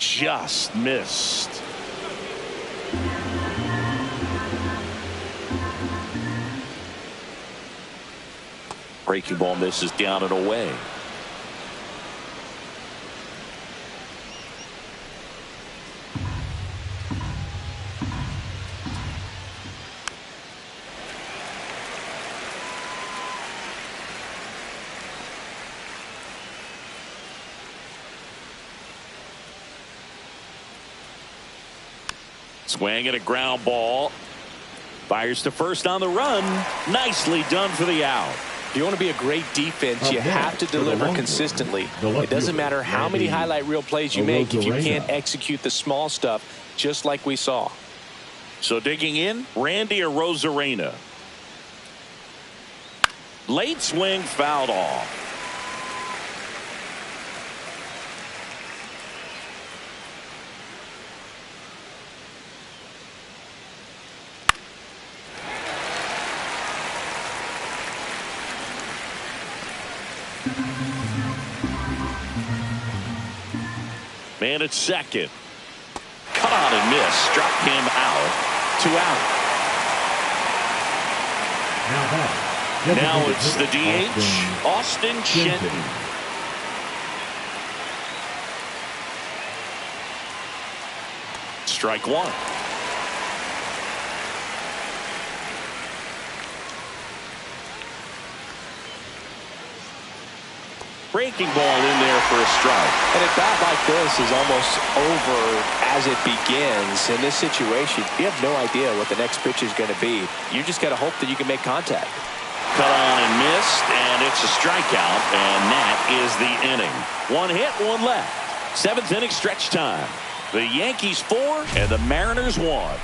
Speaker 1: Just missed. Breaking ball misses down and away. Swing and a ground ball. Fires to first on the run. Nicely done for the out.
Speaker 2: If you want to be a great defense, you have to deliver consistently. It doesn't matter how many highlight reel plays you make if you can't execute the small stuff, just like we saw.
Speaker 1: So digging in, Randy Arozarena. Late swing fouled off. Man at second. Cut on and miss. Struck him out. 2 out. Now it's the DH, Austin Shenton. Strike one. Breaking ball in there for a strike.
Speaker 2: And a bat like this is almost over as it begins. In this situation, you have no idea what the next pitch is going to be. You just got to hope that you can make contact.
Speaker 1: Cut on and missed, and it's a strikeout, and that is the inning. 1 hit, 1 left. 7th inning stretch time. The Yankees 4 and the Mariners 1.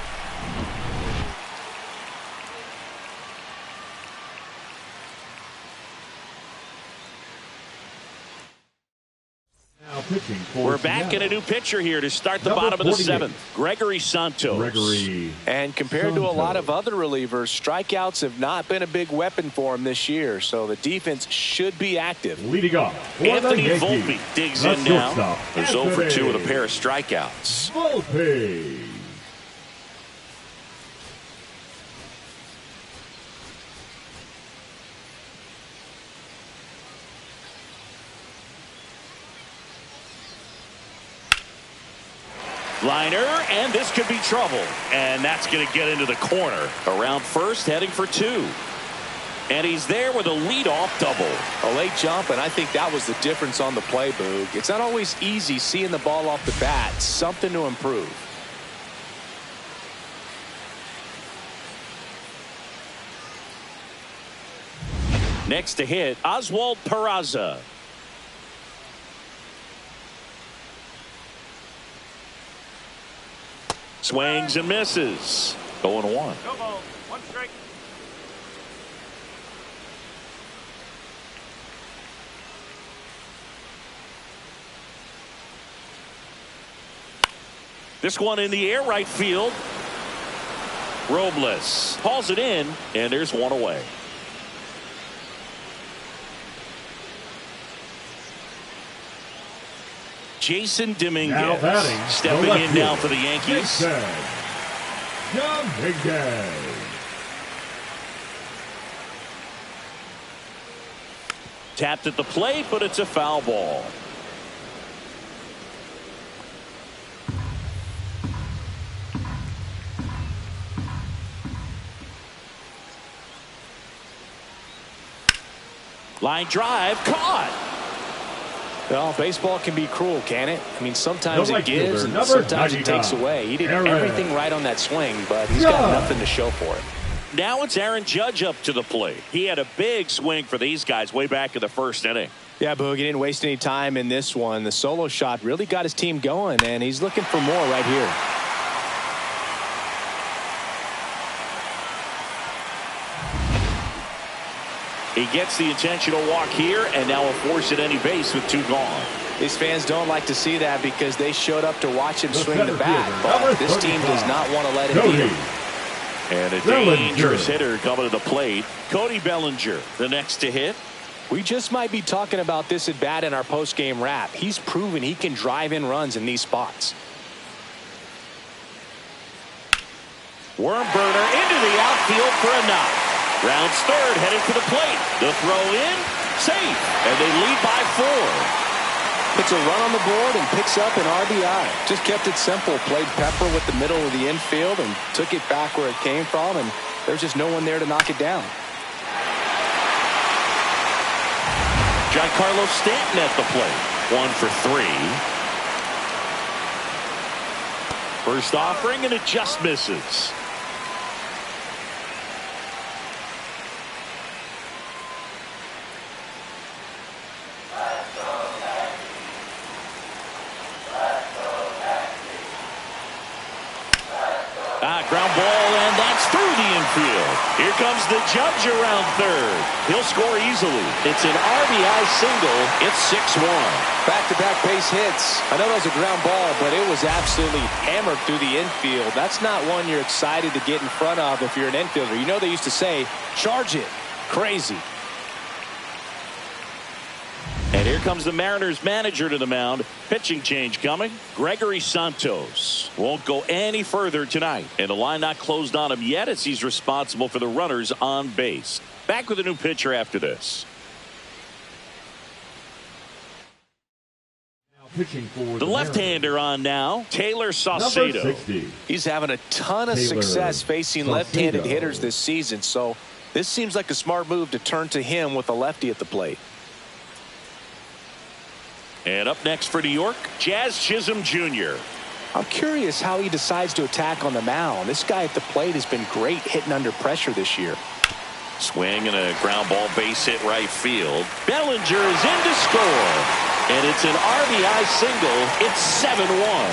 Speaker 3: pitching for
Speaker 1: We're back
Speaker 3: Seattle.
Speaker 1: in a new pitcher here to start the
Speaker 3: Number
Speaker 1: bottom of the
Speaker 3: 48.
Speaker 1: seventh. Gregory Santos.
Speaker 5: And compared to a lot of other relievers, strikeouts have not been a big weapon for him this year, so the defense should be active.
Speaker 3: Leading off for
Speaker 1: Anthony
Speaker 3: the
Speaker 1: Volpe
Speaker 3: Yankees,
Speaker 1: digs
Speaker 3: the
Speaker 1: in now.
Speaker 3: shortstop,
Speaker 1: There's 0 for 2 with a
Speaker 3: Anthony
Speaker 1: pair of strikeouts.
Speaker 3: Volpe.
Speaker 1: Liner, and this could be trouble. And that's going to get into the corner. Around first, heading for 2. And he's there with a leadoff double.
Speaker 5: A late jump, and I think that was the difference on the play, Boog. It's not always easy seeing the ball off the bat. Something to improve.
Speaker 1: Next to hit, Oswald Peraza. Swings and misses. 0-1.
Speaker 4: No ball. 1 strike.
Speaker 1: This one in the air, right field. Robles hauls it in, and there's 1 away. Jason Dominguez
Speaker 3: Now batting,
Speaker 1: stepping
Speaker 3: the
Speaker 1: in
Speaker 3: left
Speaker 1: now
Speaker 3: field,
Speaker 1: for the Yankees.
Speaker 3: Dominguez.
Speaker 1: Tapped at the plate, but it's a foul ball. Line drive, caught.
Speaker 5: Well, baseball can be cruel, can it? I mean, sometimes
Speaker 3: The
Speaker 5: it
Speaker 3: right
Speaker 5: gives
Speaker 3: fielder,
Speaker 5: and sometimes it
Speaker 3: 99,
Speaker 5: takes away. He did
Speaker 3: Aaron.
Speaker 5: everything right on that swing, but he's got
Speaker 3: Judge.
Speaker 5: nothing to show for it.
Speaker 1: Now it's Aaron Judge up to the plate. He had a big swing for these guys way back in the first inning.
Speaker 5: Yeah, Boog, he didn't waste any time in this one. The solo shot really got his team going, and he's looking for more right here.
Speaker 1: He gets the intentional walk here, and now a force at any base with 2 gone.
Speaker 5: These fans don't like to see that because they showed up to watch him
Speaker 3: The
Speaker 5: swing the
Speaker 3: center
Speaker 5: bat,
Speaker 3: fielder,
Speaker 5: but
Speaker 3: number
Speaker 5: this team does
Speaker 3: 35,
Speaker 5: not want to let him beat
Speaker 3: Cody
Speaker 5: him.
Speaker 1: And a
Speaker 3: Bellinger.
Speaker 1: dangerous hitter coming to the plate. Cody Bellinger, the next to hit.
Speaker 5: We just might be talking about this at bat in our post-game wrap. He's proven he can drive in runs in these spots.
Speaker 1: Worm burner into the outfield for a knock. Rounds third, heading for the plate. The throw in, safe, and they lead by 4.
Speaker 5: Puts a run on the board and picks up an RBI. Just kept it simple. Played pepper with the middle of the infield and took it back where it came from, and there's just no one there to knock it down.
Speaker 1: Giancarlo Stanton at the plate. 1 for 3. First offering, and it just misses. Ground ball, and that's through the infield. Here comes the Judge around third. He'll score easily. It's an RBI single. It's 6-1.
Speaker 5: Back-to-back base hits. I know that was a ground ball, but it was absolutely hammered through the infield. That's not one you're excited to get in front of if you're an infielder. You know they used to say, charge it. Crazy.
Speaker 1: And here comes the Mariners manager to the mound. Pitching change coming. Gregory Santos won't go any further tonight. And the line not closed on him yet as he's responsible for the runners on base. Back with a new pitcher after this.
Speaker 3: Pitching for
Speaker 1: The left-hander on now, Taylor Saucedo.
Speaker 3: Number 60.
Speaker 5: He's having a ton of
Speaker 3: Taylor
Speaker 5: success facing
Speaker 3: Saucedo.
Speaker 5: left-handed hitters this season, so this seems like a smart move to turn to him with a lefty at the plate.
Speaker 1: And up next for New York, Jazz Chisholm Jr.
Speaker 5: I'm curious how he decides to attack on the mound. This guy at the plate has been great hitting under pressure this year.
Speaker 1: Swing and a ground ball base hit right field. Bellinger is in to score. And it's an RBI single. It's 7-1.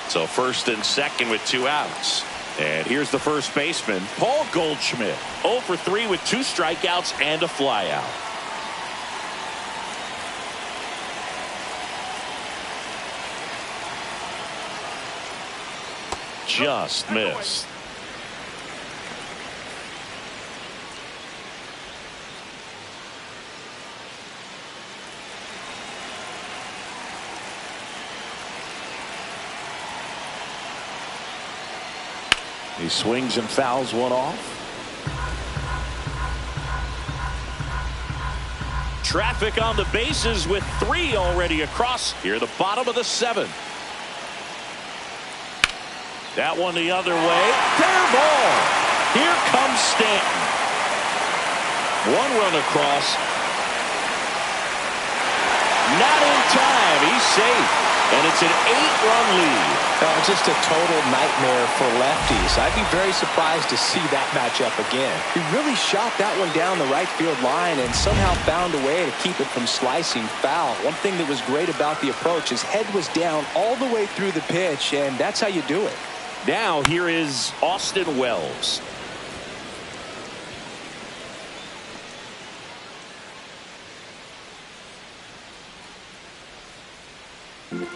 Speaker 1: So first and second with 2 outs. And here's the first baseman, Paul Goldschmidt. 0 for 3 with 2 strikeouts and a flyout. just missed. He swings and fouls one off. Traffic on the bases with 3 already across here, the bottom of the 7th. That one the other way. Fair ball. Here comes Stanton. 1 run across. Not in time. He's safe. And it's an 8-run lead.
Speaker 2: Just a total nightmare for lefties. I'd be very surprised to see that matchup again. He really shot that one down the right field line and somehow found a way to keep it from slicing foul. One thing that was great about the approach, his head was down all the way through the pitch, and that's how you do it.
Speaker 1: Now here is Austin Wells.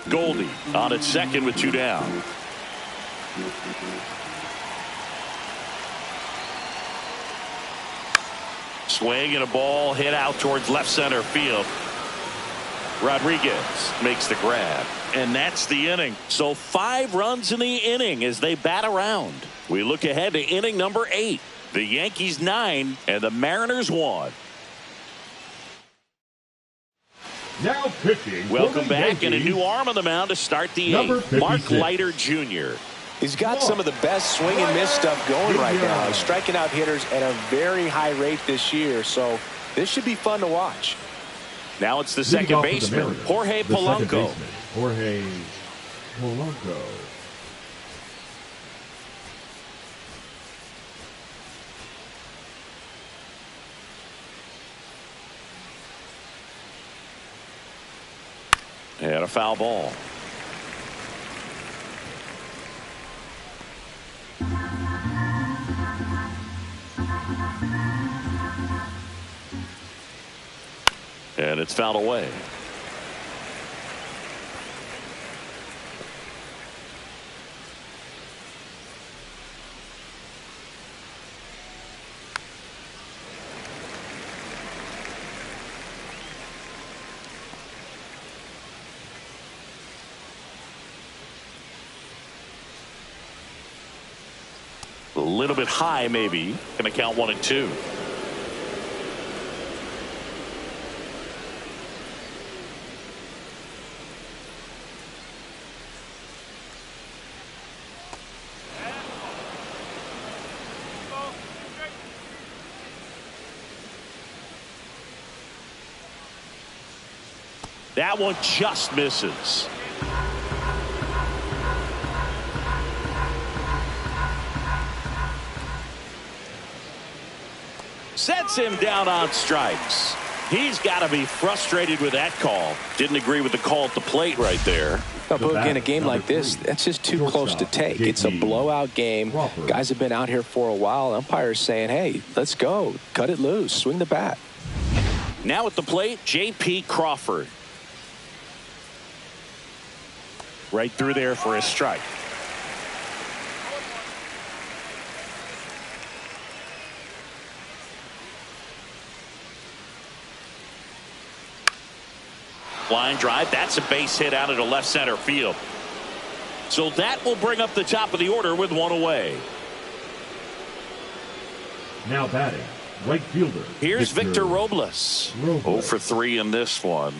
Speaker 1: Goldie on at second with 2 down. Swing and a ball hit out towards left center field. Rodriguez makes the grab. And that's the inning. So 5 runs in the inning as they bat around. We look ahead to inning number 8. The Yankees 9 and the Mariners 1.
Speaker 3: Now pitching.
Speaker 1: Welcome back, and a new arm on the mound to start the 8th. Mark Leiter Jr.
Speaker 2: He's got some of the best swing and miss stuff going right now. He's striking out hitters at a very high rate this year, so this should be fun to watch.
Speaker 1: Now it's the second baseman, Jorge Polanco.
Speaker 3: Jorge Polanco.
Speaker 1: And a foul ball. And it's fouled away. A little bit high, maybe. Going to count 1 and 2. That one just misses. Sets him down on strikes. He's got to be frustrated with that call. Didn't agree with the call at the plate right there.
Speaker 2: But in a game like this, that's just too close to take. It's a blowout game. Guys have been out here for a while. Umpires saying, hey, let's go. Cut it loose. Swing the bat.
Speaker 1: Now at the plate, J.P. Crawford. Right through there for a strike. Line drive. That's a base hit out into left center field. So that will bring up the top of the order with 1 away.
Speaker 3: Now batting, right fielder.
Speaker 1: Here's Victor Robles. 0 for 3 in this one.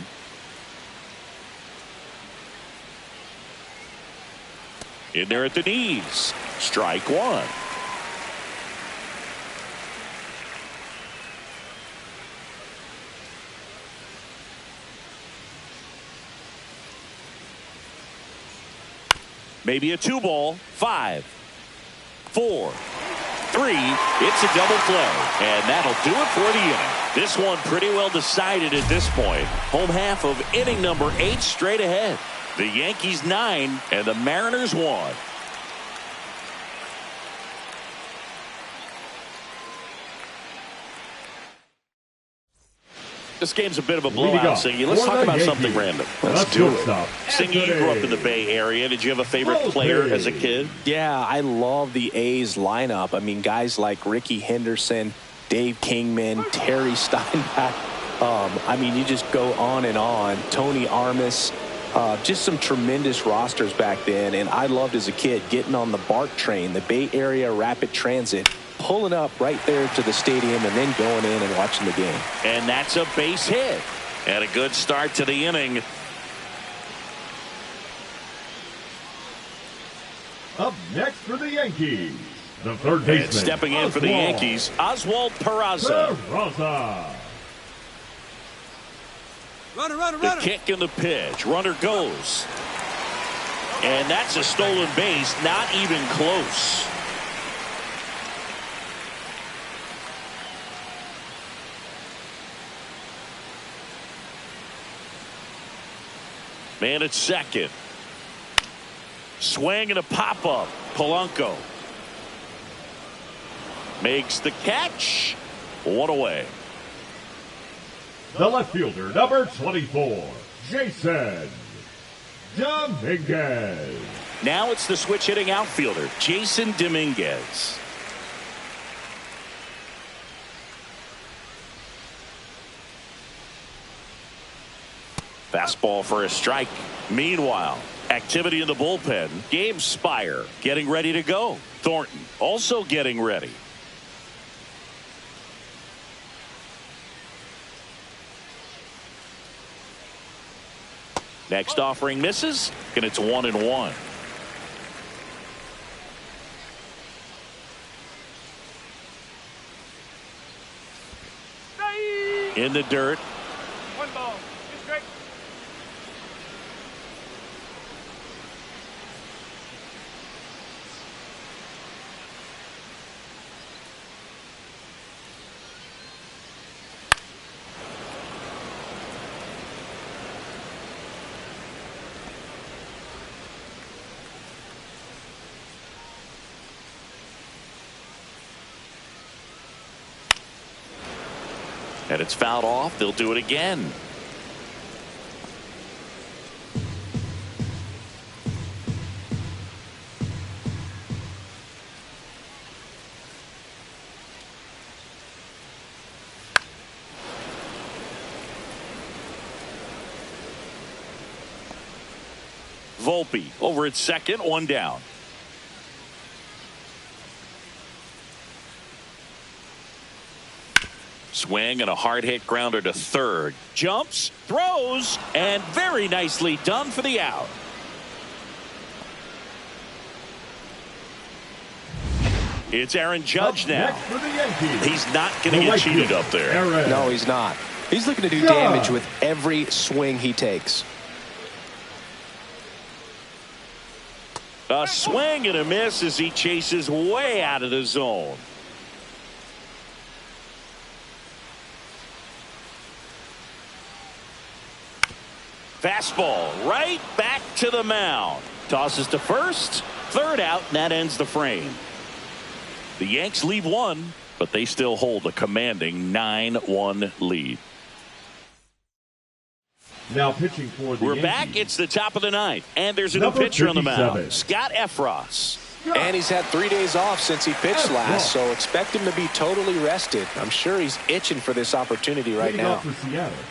Speaker 1: In there at the knees. Strike 1. Maybe a 2-ball. 5, 4, 3. It's a double play. And that'll do it for the inning. This one pretty well decided at this point. Home half of inning number 8 straight ahead. The Yankees 9 and the Mariners 1. This game's a bit of a blowout, Singy. Let's talk about something random.
Speaker 5: Let's do it.
Speaker 1: Singy, you grew up in the Bay Area. Did you have a favorite player as a kid?
Speaker 2: Yeah, I love the A's lineup. I mean, guys like Ricky Henderson, Dave Kingman, Terry Steinbach. I mean, you just go on and on. Tony Armas. Just some tremendous rosters back then. And I loved as a kid getting on the BART train, the Bay Area Rapid Transit, pulling up right there to the stadium and then going in and watching the game.
Speaker 1: And that's a base hit. And a good start to the inning.
Speaker 3: Up next for the Yankees, the third baseman.
Speaker 1: And stepping in for the Yankees, Oswald Peraza.
Speaker 4: Runner.
Speaker 1: The kick and the pitch. Runner goes. And that's a stolen base. Not even close. Man at second. Swing and a pop-up. Polanco makes the catch. One away.
Speaker 3: The left fielder, number 24, Jason Dominguez.
Speaker 1: Now it's the switch hitting outfielder, Jason Dominguez. Fastball for a strike. Meanwhile, activity in the bullpen. Gabe Spire getting ready to go. Thornton also getting ready. Next offering misses, and it's 1-1. In the dirt.
Speaker 4: 1 ball. 2 strikes.
Speaker 1: And it's fouled off. They'll do it again. Volpe over at second, 1 down. Swing and a hard hit grounder to third. Jumps, throws, and very nicely done for the out. It's Aaron Judge now. He's not going to get cheated up there.
Speaker 2: No, he's not. He's looking to do damage with every swing he takes.
Speaker 1: A swing and a miss as he chases way out of the zone. Fastball right back to the mound. Tosses to first. Third out, and that ends the frame. The Yanks leave 1, but they still hold a commanding 9-1 lead.
Speaker 3: Now pitching for the
Speaker 1: We're
Speaker 3: Yankees.
Speaker 1: back. It's the top of the 9th, and there's a new pitcher on the mound, Scott Efros.
Speaker 2: And he's had 3 days off since he pitched last, so expect him to be totally rested. I'm sure he's itching for this opportunity right now.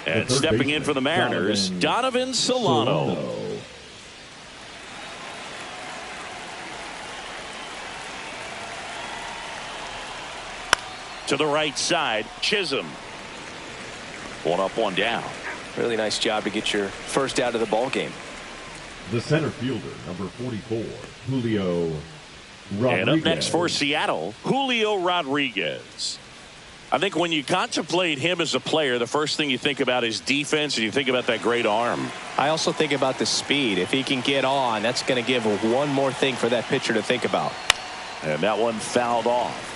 Speaker 1: And stepping in for the Mariners, Donovan Solano. To the right side, Chisholm. 1 up, 1 down.
Speaker 2: Really nice job to get your first out of the ball game.
Speaker 3: The center fielder, number 44, Julio Rodriguez.
Speaker 1: And up next for Seattle, Julio Rodriguez. I think when you contemplate him as a player, the first thing you think about is defense, and you think about that great arm.
Speaker 2: I also think about the speed. If he can get on, that's going to give one more thing for that pitcher to think about.
Speaker 1: And that one fouled off.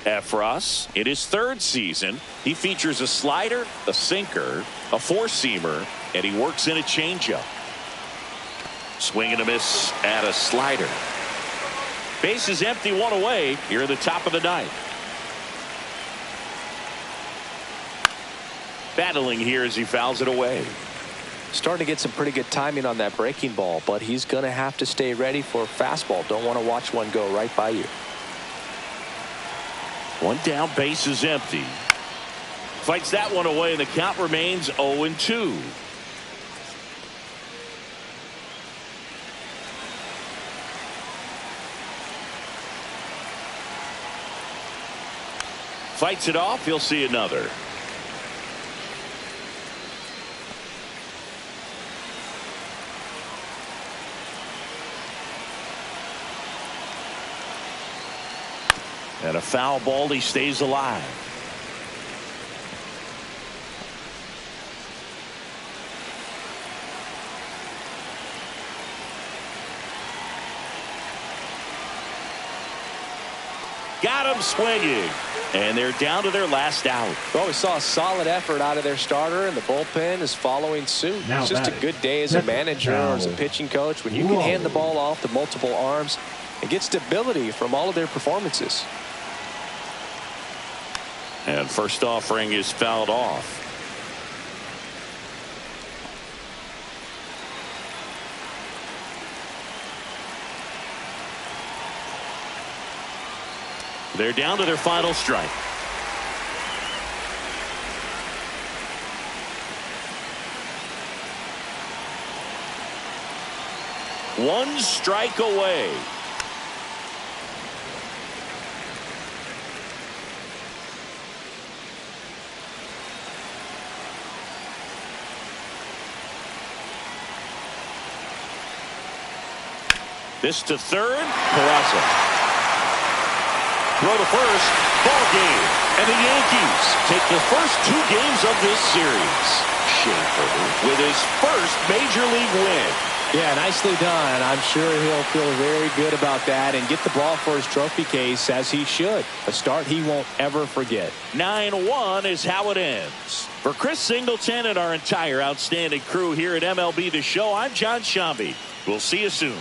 Speaker 1: Efros, in his 3rd season, he features a slider, a sinker, a 4-seamer, and he works in a changeup. Swing and a miss at a slider. Base is empty, 1 away here at the top of the 9th. battling here as he fouls it away.
Speaker 2: Starting to get some pretty good timing on that breaking ball, but he's going to have to stay ready for a fastball. Don't want to watch one go right by you.
Speaker 1: One down, base is empty. Fights that one away, and the count remains 0-2. Fights it off. He'll see another. And a foul ball. He stays alive. Got him swinging. And they're down to their last out.
Speaker 2: Well, we saw a solid effort out of their starter, and the bullpen is following suit. It's just a good day as a manager or as a pitching coach when you can hand the ball off to multiple arms and get stability from all of their performances.
Speaker 1: And first offering is fouled off. They're down to their final strike. One strike away. This to third. Peraza. Throw to first. Ball game. And the Yankees take the first 2 games of this series. Schaefer with his first major league win.
Speaker 2: Yeah, nicely done. I'm sure he'll feel very good about that and get the ball for his trophy case, as he should. A start he won't ever forget.
Speaker 1: 9-1 is how it ends. For Chris Singleton and our entire outstanding crew here at MLB The Show, I'm John Shambi. We'll see you soon.